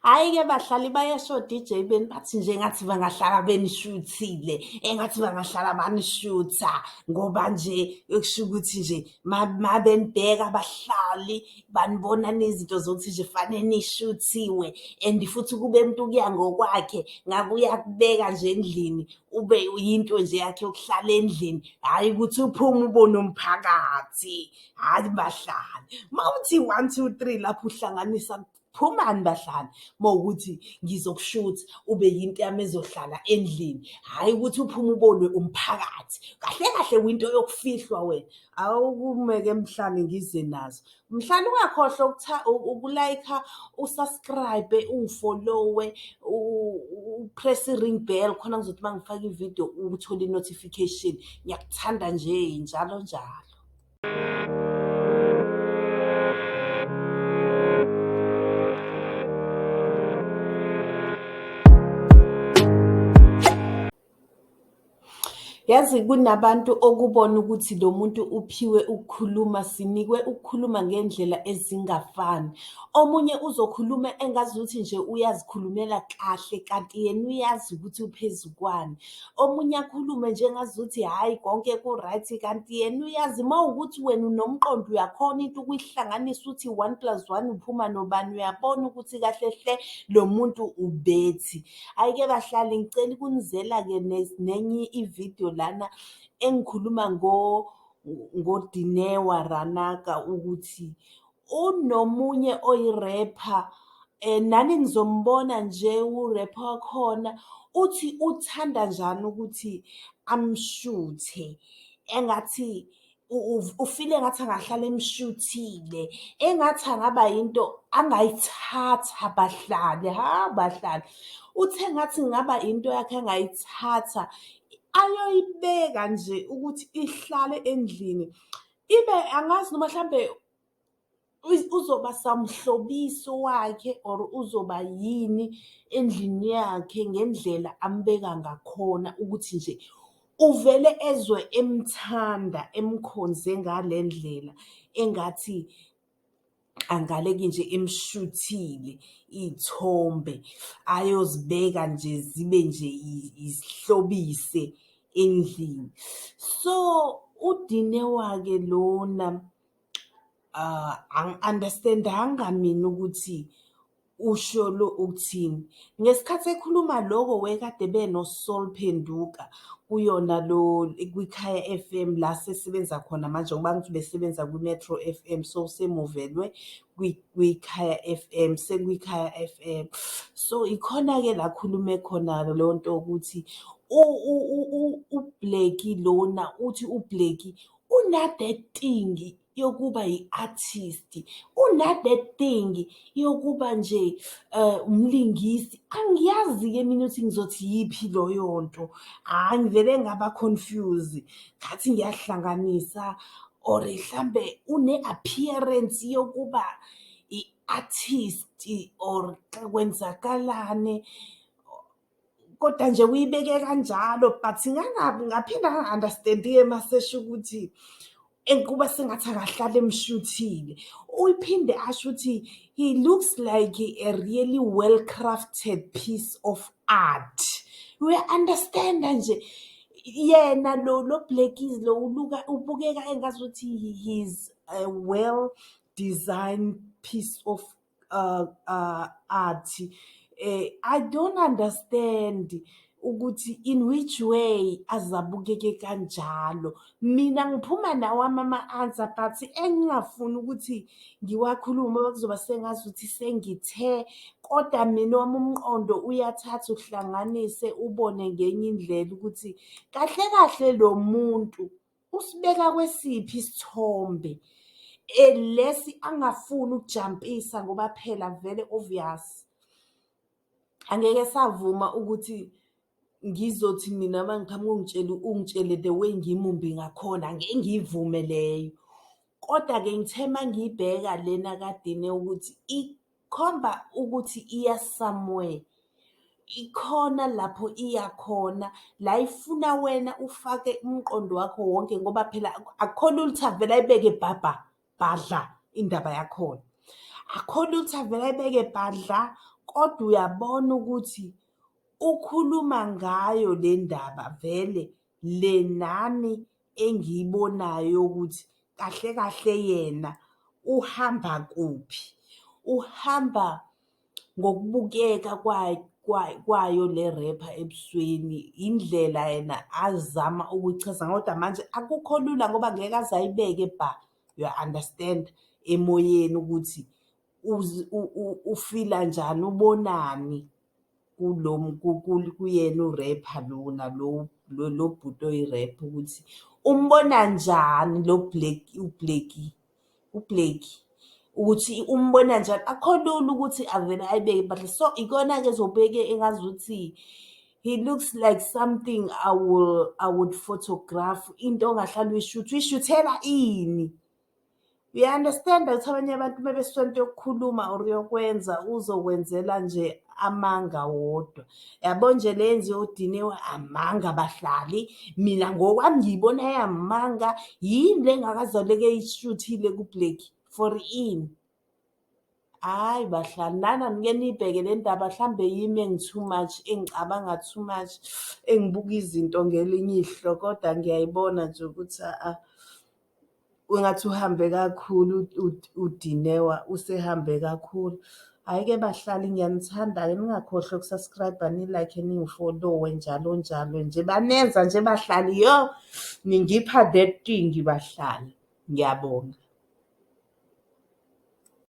Hhayi-ke bahlali bayasho DJ beni bathi nje ngathi bangahlala benishuthile, engathi bangahlala banishutha ngoba nje ekusho ukuthi nje mabenibheka abahlali banibona nezinto zokuthi nje fanele nishuthiwe and futhi kube umuntu kuya ngokwakhe ngabe uyakubeka nje endlini ube yinto nje yakhe yokuhlala endlini, hhayi ukuthi uphume ubone umphakathi. Hhayi bahlali, mawuthi 1 2 3 lapho uhlanganisa phumani bahlali mawukuthi ngizokushutha ube yinto yami ezohlala endlini, hhayi ukuthi uphume ubonwe umphakathi. Kahle kahle winto yokufihlwa wena. Awukume-ke mhlali ngize nazo. Mhlali ungakhohlwa ukulayikha, usubscribe, ungifollowe, upress i-ring bell khona ngizothi uma ngifaka ividiyo uthole i-notification. Ngiyakuthanda nje njalo njalo. Yazi kunabantu okubona ukuthi lo muntu uphiwe ukukhuluma, sinikwe ukukhuluma ngendlela ezingafani. Omunye uzokhuluma engazuthi nje uyazikhulumela kahle kanti yena uyazi ukuthi uphezukwani. Omunye akhulume nje engazuthi hhayi konke ku-right kanti yena uyazi mawukuthi wena unomqondo uyakhona into ukuyihlanganisa uthi 1 + 1 uphuma nobani, uyabona ukuthi kahle hle lo muntu ubethi. Hhayi-ke bahlali ngicela ukunizela-ke nenye ividiyo lana engikhuluma ngoDinewa Ranaka ukuthi unomunye oyi-rapper, nani nizombona nje u-rapper wakhona uthi uthanda njani ukuthi amshuthe, engathi ufile engathi angahlala emshuthile, engathi angaba yinto angayithatha bahlali. Bahlali uthe engathi ngaba into yakhe angayithatha ayoyibeka nje ukuthi ihlale endlini, ibe angazi noma mhlambe uzoba samhlobiso wakhe or uzoba yini endlini yakhe ngendlela ambeka ngakhona ukuthi nje uvele ezwe emthanda emkhonze ngale ndlela engathi angaleki nje emshuthile iy'thombe ayozibeka nje zibe nje isihlobise endlini. So uDinewa-ke lona angi-understand-anga mina ukuthi usho lo ukuthini. Ngesikhathi ekhuluma loko wekade benoSol Phenduka kuyona lo kwiKhaya FM la sesebenza khona manje ngoba ngithi besebenza kwi-Metro FM, so semuvelwe kwiKhaya FM, sekwiKhaya FM. So ikhona-ke la khulume khona lo nto ukuthi uBlackie lona uthi uBlackie una-that thing yokuba yi-artist, una-that thing yokuba nje umlingisi. Angiyazi-ke mina ukuthi ngizothi yiphi loyo nto, ngivele ngaba confuse ngathi ngiyahlanganisa or mhlambe une-appearance yokuba i-artist or kwenzakalane kodwa nje uyibeke kanjalo, but ngaphinda nga-understand-ke masesho ukuthi kuba sengathi akahlala emshuthile. Uyiphinde asho ukuthi he looks like a really well-crafted piece of art. Uya-understand-a nje yena lo Blackie lo ubukeka engazuthi he's a well-designed piece of art. I don't understand ukuthi in which way azabukeke kanjalo. Mina ngiphuma nawo ama-answer but engingafuni ukuthi ngiwakhulume kuzoba sengazuthi sengithe, kodwa mina wami umqondo uyathatha uhlanganise ubone ngenye indlela ukuthi kahle kahle lo muntu usibeka kwesiphi isithombe lesi angafuni ukujampisa ngoba phela vele obvious angeke savuma ukuthi ngizothi mina mangiqhamuka ungitshele the way ngimumbi ngakhona, angeke ngiyivume leyo. Kodwa-ke ngithe mangiyibheka lena kadine ukuthi ikhomba ukuthi iya somewhere, ikhona lapho iya khona la ifuna wena ufake umqondo wakho wonke ngoba phela akukhona ukuthi avele ayibeke badla indaba yakhona. Akhona ukuthi avele ayibeke badla kodwa uyabona ukuthi ukhuluma ngayo le ndaba vele le nani engiyibonayo ukuthi kahle kahle yena uhamba kuphi, uhamba ngokubukeka kwayo le rapper ebusweni, indlela yena azama ukuyichaza kodwa manje akukho lula ngoba ngeke aze ayibeke you understand, emoyeni ukuthi ufila njani, ubonani kuyena urepha lona lo bhuti oyi-rap ukuthi umbona njani lo Blakey ukuthi umbona njani. Akho lula ukuthi avele ayibeke but so ikona-ke ezobeke engazuthi he looks like something I would photograph, into ongahlala uyishuthela ini. Uya-understand-a ukuthi abanye abantu uma besonto yokukhuluma or yokwenza uzokwenzela nje amanga wodwa. Yabo nje le yenziwe udiniwe amanga bahlali. Mina ngokwami ngiyibona yamanga, yini le engakazaleke eyishuthile kuBlakey for ini? Hhayi bahlali, nana nike niyibheke le ndaba mhlambe yimi engi-too much, engicabanga too much, engibuka izinto ngelinye ihlo kodwa ngiyayibona nje ukuthi wengathi uhambe kakhulu uDinewa, usehambe kakhulu. Hhayi-ke bahlali ngiyanithanda-ke, ningakhohlwa uku-subscribe-a, ni-like, ningifollowe njalo njalo nje. Banenza nje bahlali, yo ningipha that thing bahlali. Ngiyabonga.